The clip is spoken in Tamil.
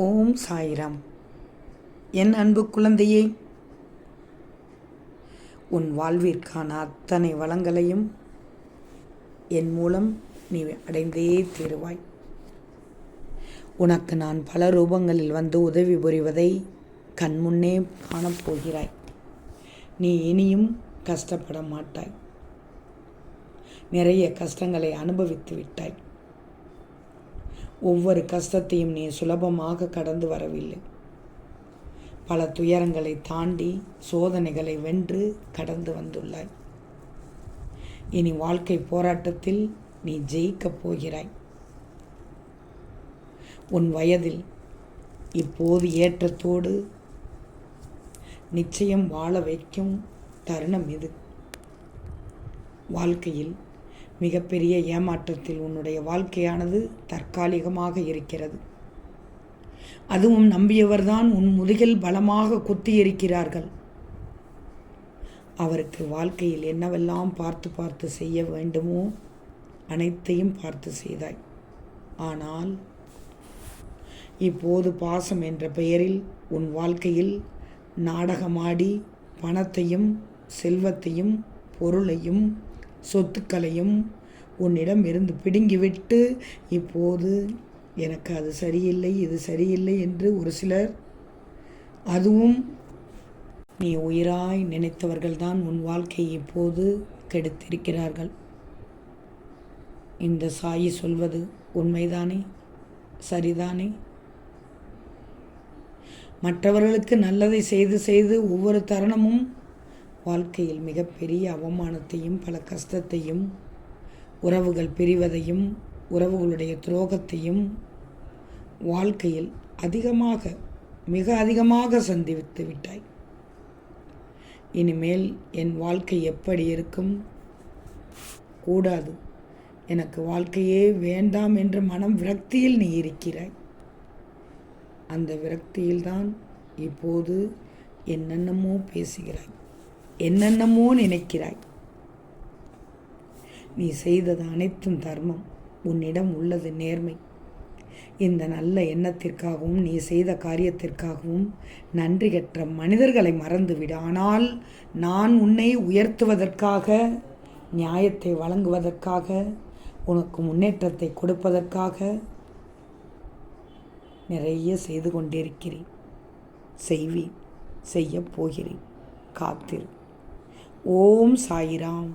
ஓம் சாய்ராம். என் அன்பு குழந்தையே, உன் வாழ்விற்கான அத்தனை வளங்களையும் என் மூலம் நீ அடைந்தே தீருவாய். உனக்கு நான் பல ரூபங்களில் வந்து உதவி புரிவதை கண்முன்னே காணப்போகிறாய். நீ இனியும் கஷ்டப்பட மாட்டாய். நிறைய கஷ்டங்களை அனுபவித்து விட்டாய். ஒவ்வொரு கஷ்டத்தையும் நீ சுலபமாக கடந்து வரவில்லை. பல துயரங்களை தாண்டி சோதனைகளை வென்று கடந்து வந்துள்ளாய். இனி வாழ்க்கை போராட்டத்தில் நீ ஜெயிக்கப் போகிறாய். உன் வயதில் இப்போது ஏற்றத்தோடு நிச்சயம் வாழ வைக்கும் தருணம் இது. வாழ்க்கையில் மிகப்பெரிய ஏமாற்றத்தில் உன்னுடைய வாழ்க்கையானது தற்காலிகமாக இருக்கிறது. அதுவும் நம்பியவர்தான் உன் முதுகில் பலமாக குத்தி இருக்கிறார்கள். அவருக்கு வாழ்க்கையில் என்னவெல்லாம் பார்த்து பார்த்து செய்ய வேண்டுமோ அனைத்தையும் பார்த்து செய்தாய். ஆனால் இப்போது பாசம் என்ற பெயரில் உன் வாழ்க்கையில் நாடகமாடி பணத்தையும் செல்வத்தையும் பொருளையும் சொத்துக்களையும் உன்னிடம் இருந்து பிடுங்கிவிட்டு இப்போது எனக்கு அது சரியில்லை இது சரியில்லை என்று ஒரு சிலர், அதுவும் நீ உயிராய் நினைத்தவர்கள்தான் உன் வாழ்க்கையை இப்போது கெடுத்திருக்கிறார்கள். இந்த சாயி சொல்வது உண்மைதானே? சரிதானே? மற்றவர்களுக்கு நல்லதை செய்து செய்து ஒவ்வொரு தருணமும் வாழ்க்கையில் மிகப்பெரிய அவமானத்தையும் பல கஷ்டத்தையும் உறவுகள் பிரிவதையும் உறவுகளுடைய துரோகத்தையும் வாழ்க்கையில் மிக அதிகமாக சந்தித்து விட்டாய். இனிமேல் என் வாழ்க்கை எப்படி இருக்கும்? கூடாது, எனக்கு வாழ்க்கையே வேண்டாம் என்ற மனம் விரக்தியில் நீ இருக்கிறாய். அந்த விரக்தியில்தான் இப்போது என்னென்னமோ பேசுகிறாய், என்னென்னமோ நினைக்கிறாய். நீ செய்தது அனைத்தும் தர்மம். உன்னிடம் உள்ளது நேர்மை. இந்த நல்ல எண்ணத்திற்காகவும் நீ செய்த காரியத்திற்காகவும் நன்றி கெட்ட மனிதர்களை மறந்துவிடு. ஆனால் நான் உன்னை உயர்த்துவதற்காக, நியாயத்தை வழங்குவதற்காக, உனக்கு முன்னேற்றத்தை கொடுப்பதற்காக நிறைய செய்து கொண்டிருக்கிறேன். செய்வேன், செய்யப் போகிறேன். காத்திரு. ஓம் சாய்ராம்.